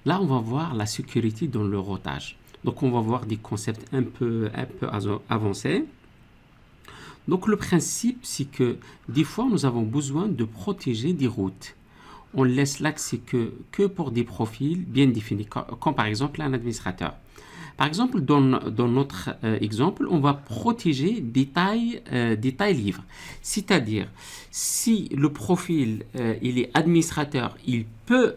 Là, on va voir la sécurité dans le routage. Donc, on va voir des concepts un peu avancés. Donc, le principe, c'est que des fois, nous avons besoin de protéger des routes. On laisse l'accès que pour des profils bien définis, comme par exemple un administrateur. Par exemple, dans notre exemple, on va protéger des tailles livres. C'est-à-dire, si le profil il est administrateur, il peut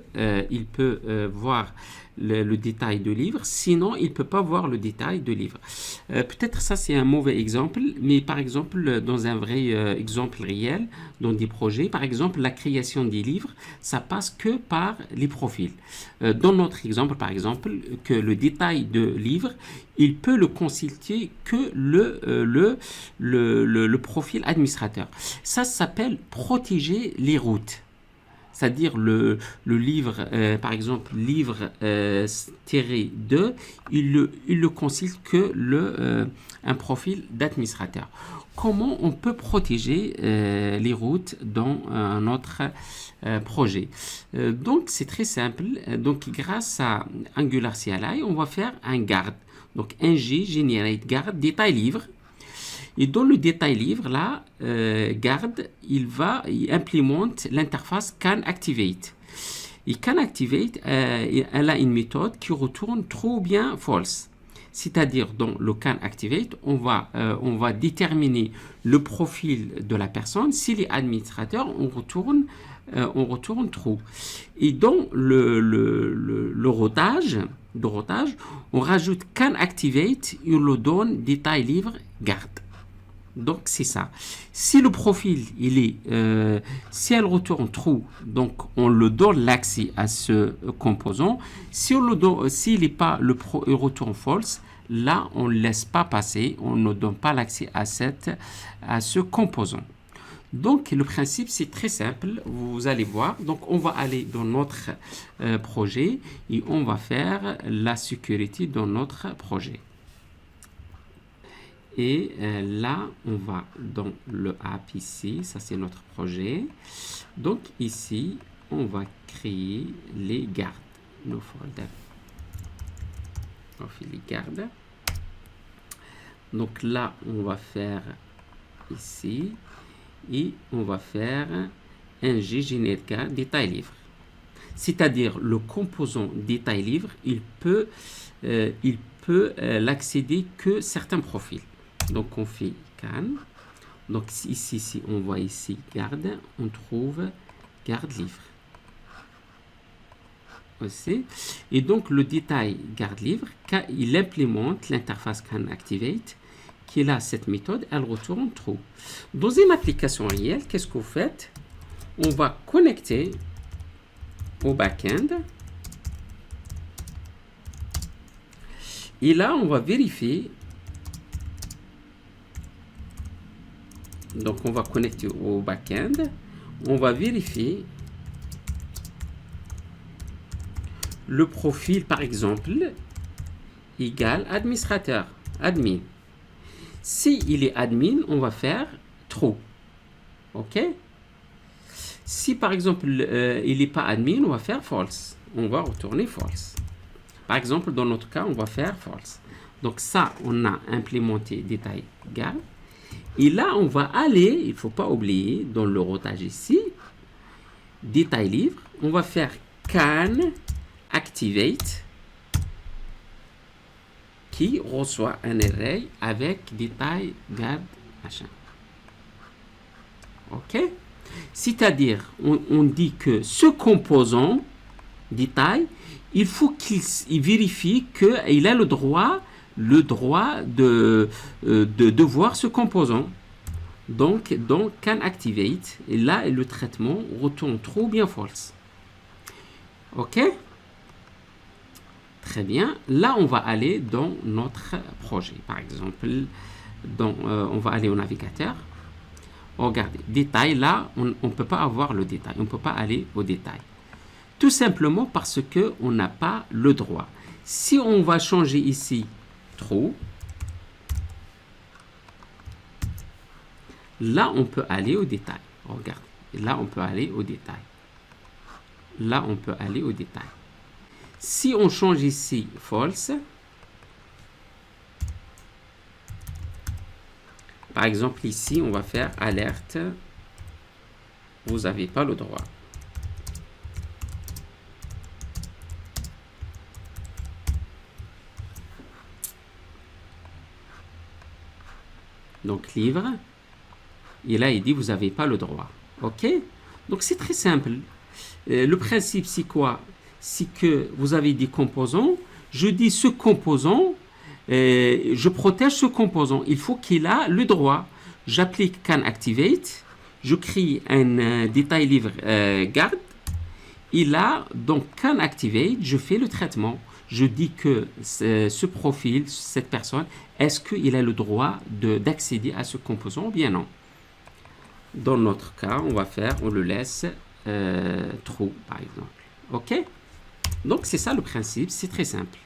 voir le détail de livre, sinon il ne peut pas voir le détail de livre. Peut-être ça c'est un mauvais exemple, mais par exemple dans un vrai exemple réel, dans des projets, par exemple la création des livres, ça passe que par les profils. Dans notre exemple, par exemple, que le détail de livre, il peut le consulter que le profil administrateur. Ça s'appelle protéger les routes. C'est-à-dire le livre, par exemple, livre tiré 2, il le consulte que un profil d'administrateur. Comment on peut protéger les routes dans notre projet? Donc, c'est très simple. Donc, grâce à Angular CLI, on va faire un guard. Donc, ng generate guard détail livre. Et dans le détail livre, là, garde, il implémente l'interface canActivate. Et canActivate, elle a une méthode qui retourne true ou bien false. C'est-à-dire, dans le canActivate, on va déterminer le profil de la personne. S'il est administrateur, on retourne true. Et dans le routage, on rajoute canActivate et on le donne détail livre garde. Donc, c'est ça. Si le profil, si elle retourne true, donc on le donne l'accès à ce composant. Si s'il n'est pas il retourne false, là, on ne laisse pas passer, on ne donne pas l'accès à ce composant. Donc, le principe, c'est très simple. Vous allez voir. Donc, on va aller dans notre projet et on va faire la sécurité dans notre projet. Et là, on va dans le app ici, ça c'est notre projet. Donc ici, on va créer les gardes, nos folders. On fait les gardes. Donc là, on va faire ici et on va faire un generate détail livre. C'est-à-dire le composant détail livre, il peut l'accéder que certains profils. Donc on fait can. Donc ici, si on voit ici garde, on trouve garde livre. Aussi. Et donc le détail garde livre, il implémente l'interface canActivate, qui est là, cette méthode, elle retourne true. Dans une application réelle, qu'est-ce que vous faites? On va connecter au back-end. Et là, on va vérifier. Donc, on va connecter au back-end. On va vérifier le profil, par exemple, égal administrateur, admin. Si il est admin, on va faire true. OK? Si, par exemple, il n'est pas admin, on va faire false. On va retourner false. Par exemple, dans notre cas, on va faire false. Donc, ça, on a implémenté détail garde. Et là, on va aller, il ne faut pas oublier, dans le routage ici, détail livre, on va faire canActivate qui reçoit un array avec détail garde machin. OK? C'est-à-dire, on dit que ce composant détail, il faut qu'il vérifie qu'il a le droit de voir ce composant. Donc canActivate, et là, le traitement retourne true ou bien false. OK? Très bien. Là, on va aller dans notre projet. Par exemple, on va aller au navigateur. Regardez, détail, là, on ne peut pas avoir le détail. On ne peut pas aller au détail. Tout simplement parce qu'on n'a pas le droit. Si on va changer ici true, là, on peut aller au détail. Regardez, là, on peut aller au détail. Là, on peut aller au détail. Si on change ici false, par exemple ici, on va faire alerte, vous n'avez pas le droit. Donc livre, et là il dit vous n'avez pas le droit. Ok? Donc c'est très simple. Le principe c'est quoi? C'est que vous avez des composants, je dis ce composant, je protège ce composant, il faut qu'il a le droit. J'applique can activate, je crée un détail livre garde, et là, donc can activate, je fais le traitement. Je dis que ce profil, cette personne, est-ce qu'il a le droit d'accéder à ce composant ou bien non? Dans notre cas, on le laisse true, par exemple. OK? Donc, c'est ça le principe, c'est très simple.